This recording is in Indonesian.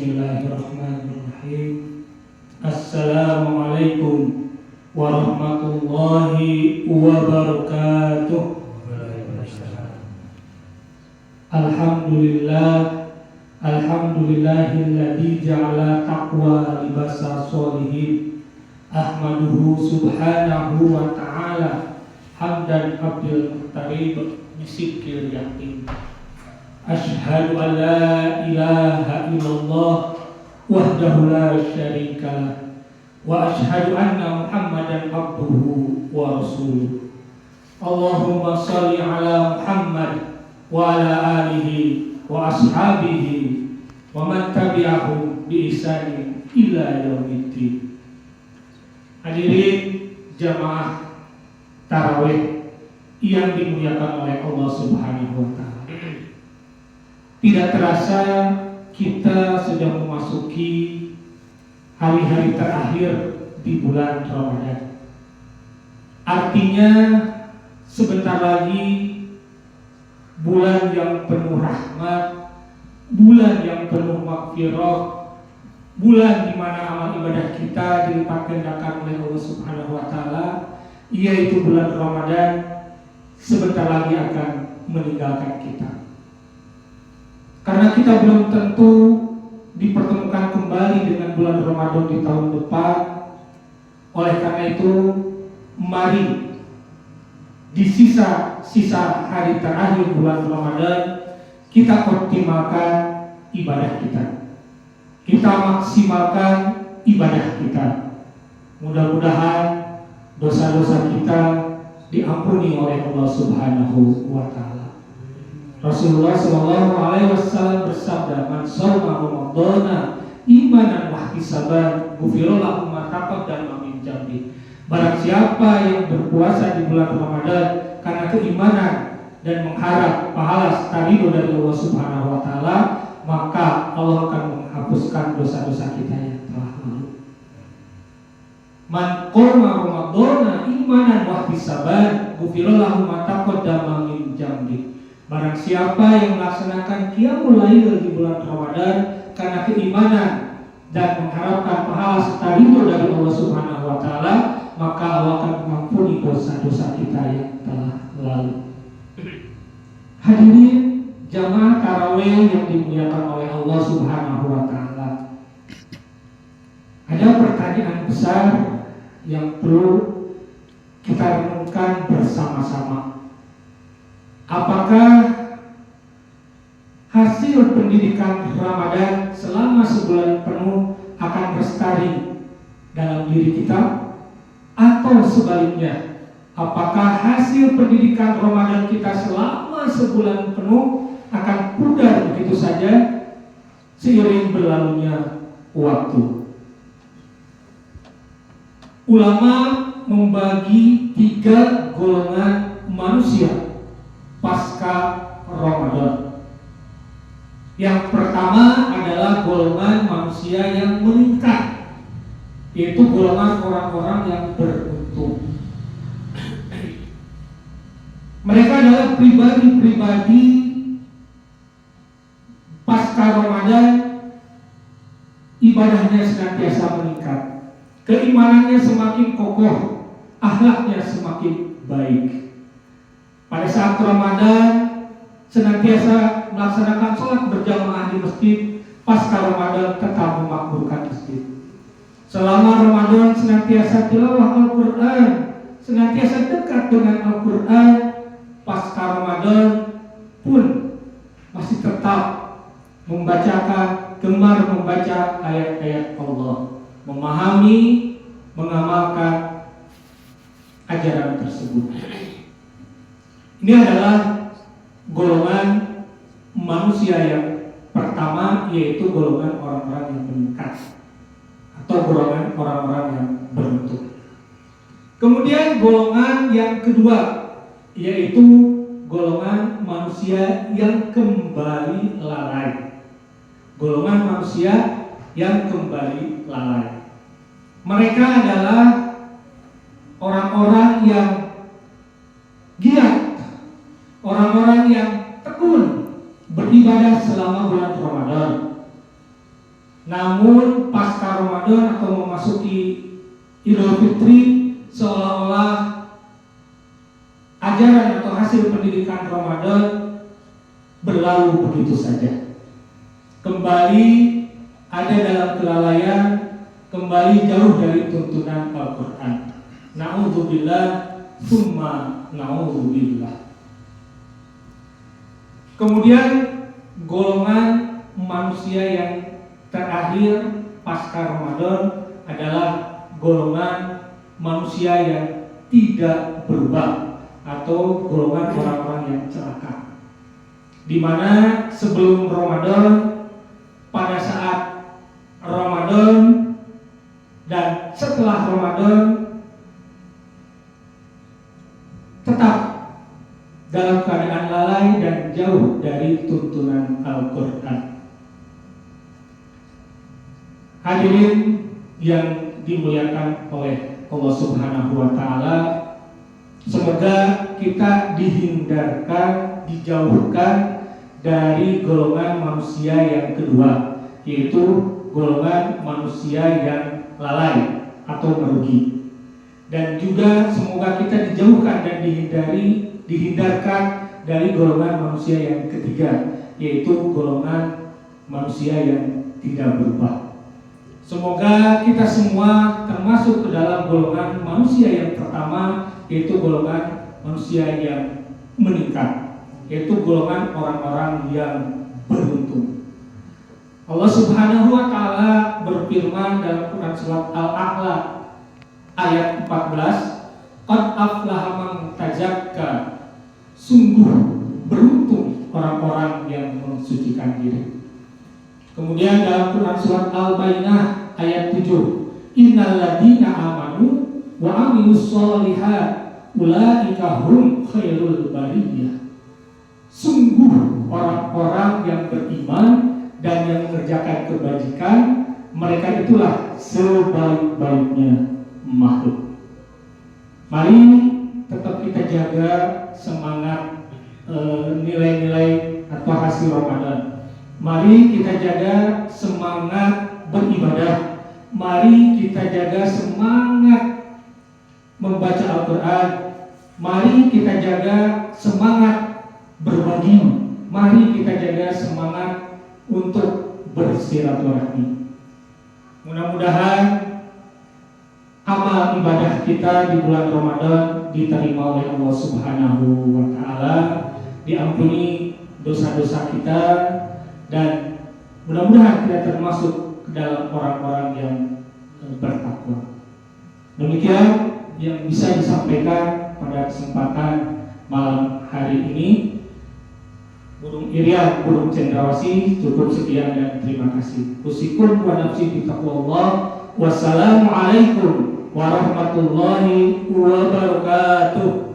Bismillahirrahmanirrahim. Assalamualaikum warahmatullahi wabarakatuh. Alhamdulillahilladzi ja'ala taqwa libasa sholihin. Ahmaduhu subhanahu wa ta'ala hamdan abdil muqtarib bisikil yakin. Ashhadu an la ilaha illallah wahdahu la syarikalah wa ashhadu anna Muhammadan abduhu wa rasuluh. Allahumma shalli ala Muhammad wa ala alihi wa ashabihi wa man tabi'ahum bi ihsanin ila yaumiddin. Hadirin jamaah tarawih yang dimuliakan oleh Allah Subhanahu wa taala. Tidak terasa kita sudah memasuki hari-hari terakhir di bulan Ramadan. Artinya sebentar lagi bulan yang penuh rahmat, bulan yang penuh maghfirah, bulan di mana amal ibadah kita dilipat gandakan oleh Allah Subhanahu wa taala, yaitu bulan Ramadan sebentar lagi akan meninggalkan kita. Karena kita belum tentu dipertemukan kembali dengan bulan Ramadan di tahun depan. Oleh karena itu, mari di sisa hari terakhir bulan Ramadan kita optimalkan ibadah kita. Kita maksimalkan ibadah kita. Mudah-mudahan dosa-dosa kita diampuni oleh Allah Subhanahu wa taala. Rasulullah sallallahu alaihi wasallam bersabda, "Man shoma Ramadhana imanan wa ihtisaban, ghufira lahu ma taqaddama min dhanbi." Barang siapa yang berpuasa di bulan Ramadan karena keimanan dan mengharap pahala ridho dari Allah Subhanahu wa taala, maka Allah akan menghapuskan dosa-dosa kita yang telah lalu. Man qoma Ramadhana imanan wa ihtisaban, ghufira lahu ma taqaddama min dhanbi. Barang siapa yang melaksanakan qiyamul lail di bulan Ramadan karena keimanan dan mengharapkan pahala serta ridho dari Allah Subhanahu wa taala, maka Allah akan mengampuni dosa-dosa kita yang telah lalu. Hadirin jamaah tarawih yang dimuliakan oleh Allah Subhanahu wa taala. Ada pertanyaan besar yang perlu kita renungkan bersama-sama. Apakah hasil pendidikan Ramadan selama sebulan penuh akan lestari dalam diri kita? Atau sebaliknya, apakah hasil pendidikan Ramadan kita selama sebulan penuh akan pudar begitu saja seiring berlalunya waktu? Ulama membagi 3 golongan manusia pasca Ramadan. Yang pertama adalah golongan manusia yang meningkat, yaitu golongan orang-orang yang beruntung. Mereka adalah pribadi-pribadi pasca Ramadan, ibadahnya senantiasa meningkat, keimanannya semakin kokoh, akhlaknya semakin baik. Pada saat Ramadan senantiasa melaksanakan sholat berjamaah di masjid, pasca Ramadan tetap memakmurkan masjid. Selama Ramadan senantiasa tilawah Al-Quran, senantiasa dekat dengan Al-Quran, pasca Ramadan pun masih tetap gemar membaca ayat-ayat Allah, memahami, mengamalkan ajaran tersebut. Ini adalah golongan manusia yang pertama, yaitu golongan orang-orang yang meningkat atau golongan orang-orang yang beruntung. Kemudian golongan yang kedua, yaitu golongan manusia yang kembali lalai. Golongan manusia yang kembali lalai. Mereka adalah orang-orang yang giat, orang-orang yang tekun beribadah selama bulan Ramadan. Namun pasca Ramadan atau memasuki Idul Fitri, seolah-olah ajaran atau hasil pendidikan Ramadan berlalu begitu saja. Kembali ada dalam kelalaian, kembali jauh dari tuntunan Al-Quran. Na'udzubillah, summa na'udzubillah. Kemudian golongan manusia yang terakhir pasca Ramadan adalah golongan manusia yang tidak berubah atau golongan orang-orang yang celaka, di mana sebelum Ramadan, pada saat Ramadan, dan setelah Ramadan tetap dalam keadaan lalai dan jauh dari tuntunan Al-Quran. Hadirin yang dimuliakan oleh Allah Subhanahu wa Ta'ala, semoga kita dihindarkan, dijauhkan dari golongan manusia yang kedua, yaitu golongan manusia yang lalai atau merugi. Dan juga semoga kita dijauhkan dan dihindarkan dari golongan manusia yang ketiga, yaitu golongan manusia yang tidak berubah. Semoga kita semua termasuk ke dalam golongan manusia yang pertama, yaitu golongan manusia yang meningkat, yaitu golongan orang-orang yang beruntung. Allah Subhanahu wa Ta'ala berfirman dalam Quran surat Al-A'la ayat 14, qad aflaha man tazakka, sungguh beruntung orang-orang yang mensucikan diri. Kemudian dalam Quran surat Al-Baqarah ayat 7, innal ladzina amanu wa amilus sholihat ulaika hum khairul bariyah. Sungguh orang-orang yang beriman dan yang mengerjakan kebajikan, mereka itulah sebaik-baiknya makhluk. Mari tetap kita jaga semangat nilai-nilai atau hasil Ramadan. Mari kita jaga semangat beribadah. Mari kita jaga semangat membaca Al-Quran. Mari kita jaga semangat berbagi. Mari kita jaga semangat untuk bersilaturahmi. Mudah-mudahan amal ibadah kita di bulan Ramadan diterima oleh Allah Subhanahu wa Ta'ala, diampuni dosa-dosa kita, dan mudah-mudahan kita termasuk ke dalam orang-orang yang bertakwa. Demikian yang bisa disampaikan pada kesempatan malam hari ini. Burung Irian, burung cendrawasih, cukup sekian dan terima kasih. Usikum wa nafsi bi taqwallah. Wassalamualaikum warahmatullahi wabarakatuh.